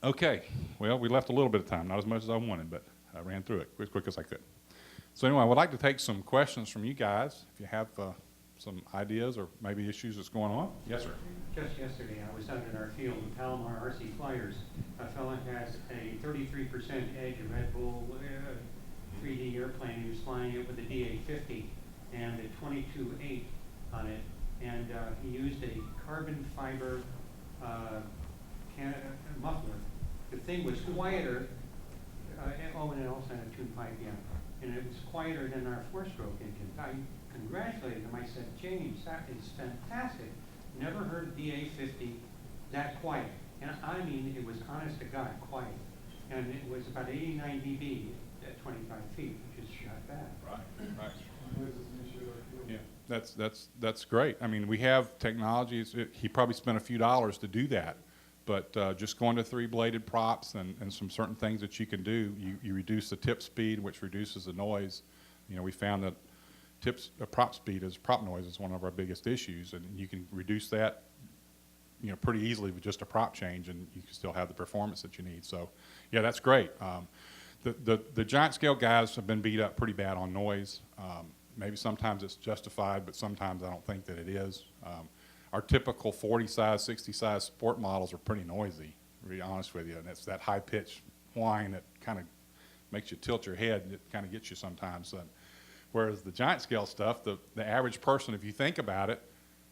Okay, well, we left a little bit of time, not as much as I wanted, but I ran through it as quick as I could. So anyway, I would like to take some questions from you guys, if you have some ideas or maybe issues that's going on. Yes, sir. Just yesterday, I was out in our field in Palomar RC Flyers. A fella has a 33% Edge Red Bull 3D airplane. He was flying it with a DA-50 and a 22.8 on it. And he used a carbon fiber muffler. The thing was quieter. And it also had a tune pipe, yeah. And it was quieter than our four-stroke engine. I congratulated him. I said, James, that is fantastic. Never heard DA-50 that quiet. And I mean, it was honest to God quiet. And it was about 89 dB at 25 feet, which is not bad. Right. Yeah, that's great. I mean, we have technologies. He probably spent a few dollars to do that. But just going to three-bladed props and some certain things that you can do, you reduce the tip speed, which reduces the noise. You know, we found that prop noise is one of our biggest issues, and you can reduce that, you know, pretty easily with just a prop change, and you can still have the performance that you need. So, yeah, that's great. The giant scale guys have been beat up pretty bad on noise. Maybe sometimes it's justified, but sometimes I don't think that it is. Our typical 40 size, 60 size sport models are pretty noisy, to be honest with you, and it's that high pitched whine that kind of makes you tilt your head, and it kind of gets you sometimes. Whereas the giant scale stuff, the average person, if you think about it,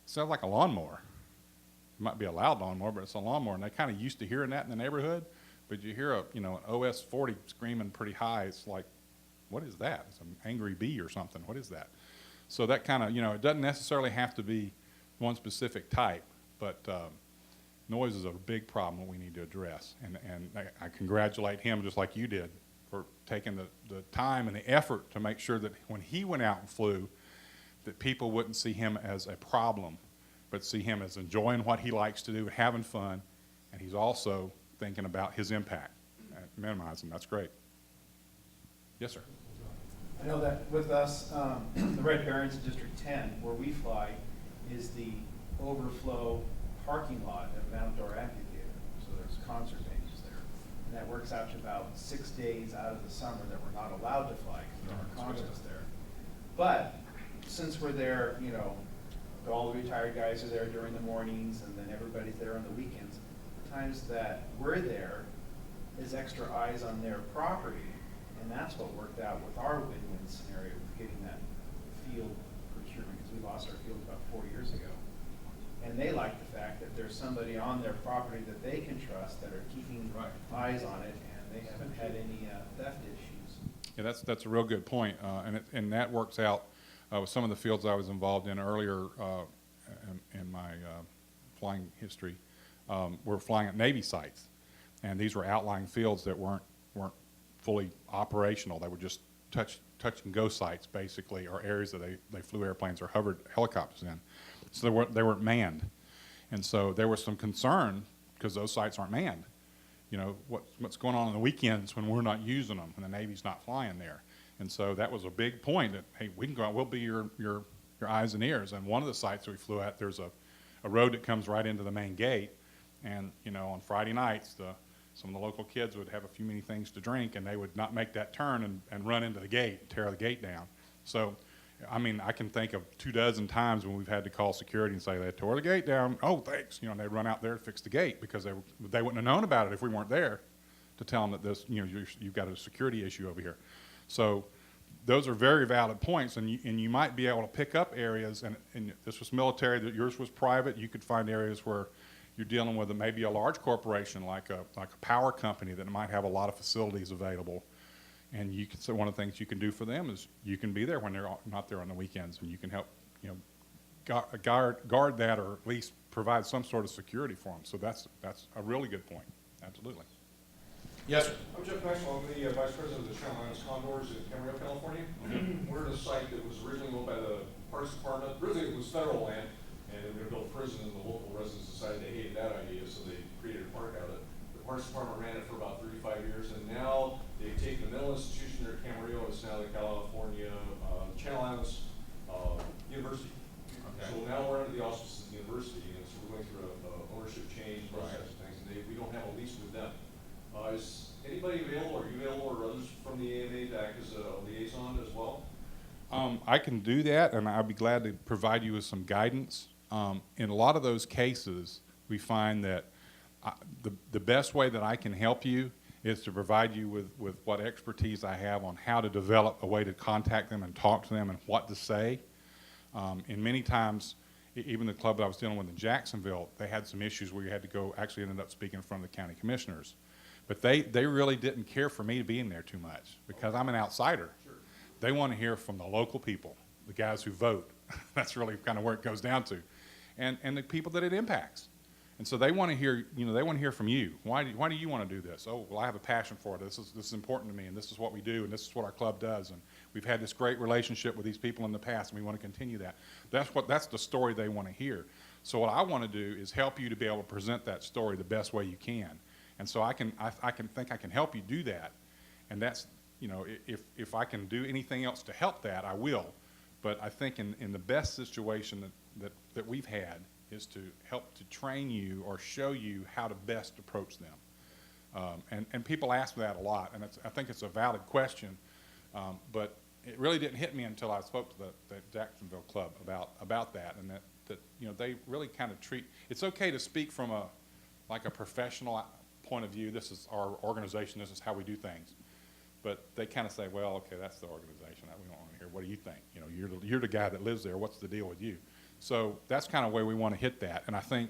sounds like a lawnmower. It might be a loud lawnmower, but it's a lawnmower, and they're kind of used to hearing that in the neighborhood. But you hear an OS 40 screaming pretty high, it's like, what is that? It's an angry bee or something. What is that? So that kind of, it doesn't necessarily have to be one specific type, but noise is a big problem that we need to address. And I congratulate him, just like you did, for taking the time and the effort to make sure that when he went out and flew, that people wouldn't see him as a problem, but see him as enjoying what he likes to do, having fun, and he's also thinking about his impact, minimizing. That's great. Yes, sir. I know that with us, the Red Barons in District 10, where we fly, is the overflow parking lot of an outdoor amphitheater. So there's concert venues there. And that works out to about 6 days out of the summer that we're not allowed to fly because there are concerts there. But since we're there, all the retired guys are there during the mornings, and then everybody's there on the weekends. The times that we're there is extra eyes on their property, and that's what worked out with our win-win scenario with getting that field procurement, because we lost our field about 4 years ago. And they like the fact that there's somebody on their property that they can trust that are keeping eyes on it, and they haven't had any theft issues. Yeah, that's a real good point, and that works out with some of the fields I was involved in earlier in my flying history. We're flying at Navy sites, and these were outlying fields that weren't fully operational. They were just touch and go sites, basically, or areas that they flew airplanes or hovered helicopters in. So they weren't manned, and so there was some concern because those sites aren't manned. What's going on the weekends when we're not using them, when the Navy's not flying there. And so that was a big point that, hey, we can go out, we'll be your eyes and ears. And one of the sites that we flew at, there's a road that comes right into the main gate, and on Friday nights, some of the local kids would have a few many things to drink, and they would not make that turn and run into the gate, tear the gate down. So, I mean, I can think of 24 times when we've had to call security and say they tore the gate down. Oh, thanks. And they'd run out there to fix the gate because they wouldn't have known about it if we weren't there to tell them that this, you've got a security issue over here. So those are very valid points, and you might be able to pick up areas, and this was military, that yours was private. You could find areas where you're dealing with maybe a large corporation like a power company that might have a lot of facilities available. And so one of the things you can do for them is you can be there when they're not there on the weekends, and you can help guard that, or at least provide some sort of security for them. So that's a really good point. Absolutely. Yes, sir. I'm Jeff Maxwell. I'm the Vice President of the Channel Islands Condors in Camarillo, California. We're at a site that was originally owned by the Parks Department. Originally it was federal land, and they were going to build a prison, and the local residents decided they hated that idea, so they created a park out of it. The Parks Department ran it for about 35 years, and now they've taken the mental institution there at Camarillo. It's now the California Channel Islands University. Okay. So now we're under the auspices of the university, and so we're going through a ownership change, those types of things, and we don't have a lease with them. anybody available, are you available, or others from the AMA to act as a liaison as well? I can do that, and I'll be glad to provide you with some guidance. In a lot of those cases, we find that the best way that I can help you is to provide you with what expertise I have on how to develop a way to contact them and talk to them and what to say. And many times, even the club that I was dealing with in Jacksonville, they had some issues where you had to go, actually ended up speaking in front of the county commissioners. But they really didn't care for me to be in there too much because I'm an outsider. Sure. They want to hear from the local people, the guys who vote. That's really kind of where it goes down to. And the people that it impacts. And so they want to hear, they want to hear from you. Why do you want to do this? Oh, well, I have a passion for it. This is important to me, and this is what we do, and this is what our club does. And we've had this great relationship with these people in the past, and we want to continue that. That's the story they want to hear. So what I want to do is help you to be able to present that story the best way you can. And so I can help you do that. And that's, if I can do anything else to help that, I will. But I think in the best situation that we've had is to help to train you or show you how to best approach them. And people ask me that a lot, and I think it's a valid question, but it really didn't hit me until I spoke to the Jacksonville club about that, and that they really kind of treat, it's okay to speak from a professional point of view. This is our organization, this is how we do things. But they kind of say, well, okay, that's the organization. We don't want to hear. What do you think? You're the guy that lives there. What's the deal with you? So that's kind of where we want to hit that. And I think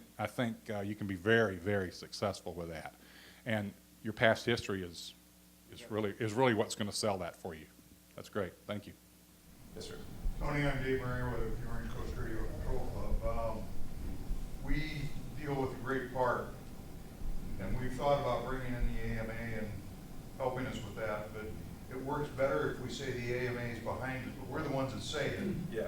you can be very, very successful with that. And your past history is really what's going to sell that for you. That's great. Thank you. Yes, sir. Tony, I'm Dave Murray with the Orange Coast Radio Control Club. We deal with the Great Park, and we've thought about bringing in the AMA and helping us with that, but it works better if we say the AMA is behind us, but we're the ones that say it. Yeah.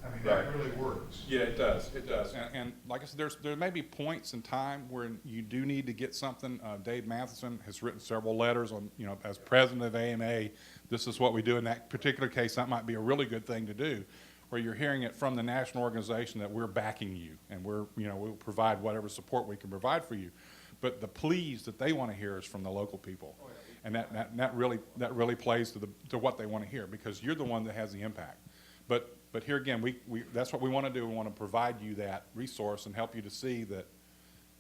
I mean, Right. that really works. Yeah, it does. It does. And like I said, there may be points in time where you do need to get something. Dave Matheson has written several letters on, as president of AMA, this is what we do. In that particular case, that might be a really good thing to do, where you're hearing it from the national organization that we're backing you and we'll provide whatever support we can provide for you. But the pleas that they want to hear is from the local people. Oh, yeah. And that really plays to what they want to hear, because you're the one that has the impact. But here again, that's what we want to do. We want to provide you that resource and help you to see that,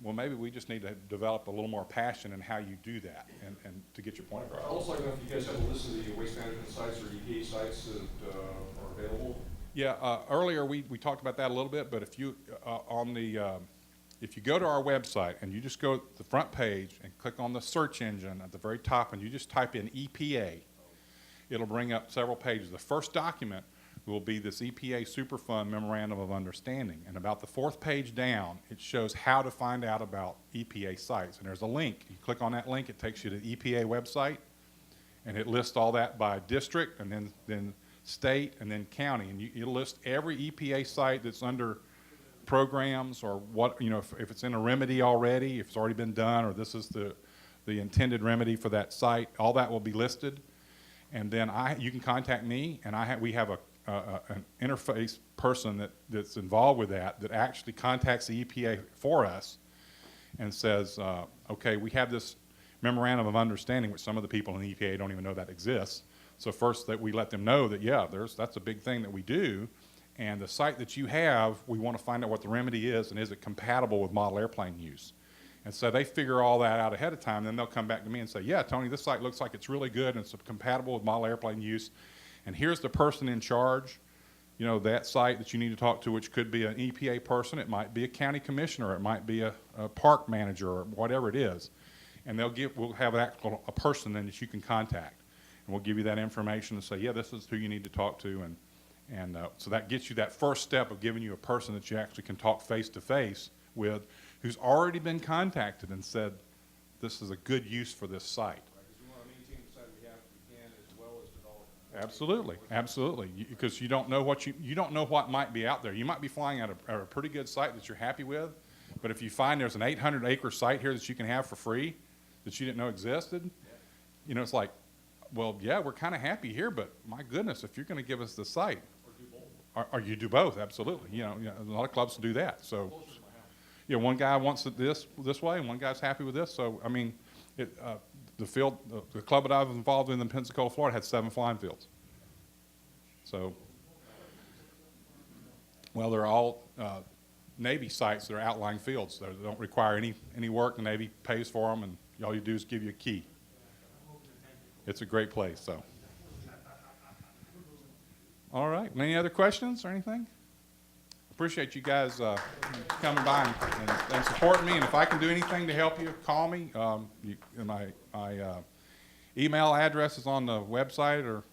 well, maybe we just need to develop a little more passion in how you do that and to get your point I'd across. also like to know if you guys have a list of the waste management sites or EPA sites that are available. Yeah, earlier we talked about that a little bit, but if you if you go to our website and you just go to the front page and click on the search engine at the very top and you just type in EPA, it'll bring up several pages. The first document will be this EPA Superfund Memorandum of Understanding, and about the fourth page down, it shows how to find out about EPA sites. And there's a link. You click on that link, it takes you to the EPA website, and it lists all that by district, and then state, and then county. And it'll list every EPA site that's under programs, or what, if it's in a remedy already, if it's already been done, or this is the intended remedy for that site. All that will be listed. And then you can contact me, and we have an interface person that's involved with that actually contacts the EPA for us and says, okay, we have this memorandum of understanding, which some of the people in the EPA don't even know that exists. So first that we let them know that, yeah, that's a big thing that we do, and the site that you have, we want to find out what the remedy is and is it compatible with model airplane use. And so they figure all that out ahead of time, then they'll come back to me and say, yeah, Tony, this site looks like it's really good and it's compatible with model airplane use, and here's the person in charge, that site that you need to talk to, which could be an EPA person, it might be a county commissioner, it might be a park manager, or whatever it is. And we'll have a person then that you can contact. And we'll give you that information and say, yeah, this is who you need to talk to. And so that gets you that first step of giving you a person that you actually can talk face-to-face with, who's already been contacted and said, this is a good use for this site. Because we want to maintain the site we have if we can, as well as develop. Absolutely, absolutely. Because you don't know what might be out there. You might be flying at a pretty good site that you're happy with, but if you find there's an 800-acre site here that you can have for free that you didn't know existed, it's like, well, yeah, we're kind of happy here, but my goodness, if you're going to give us the site, Or do both. or you do both, absolutely. A lot of clubs do that. So, Closer to my house. one guy wants it this way, and one guy's happy with this. So, I mean, the field, the club that I was involved in Pensacola, Florida, had 7 flying fields. So, well, they're all Navy sites that are outlying fields. They don't require any work. The Navy pays for them, and all you do is give you a key. It's a great place, so. All right, any other questions or anything? Appreciate you guys coming by and supporting me, and if I can do anything to help you, call me. My email address is on the website, or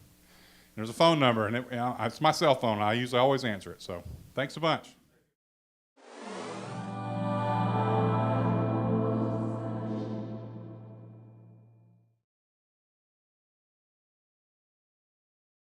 there's a phone number, and it's my cell phone. I usually always answer it, so thanks a bunch.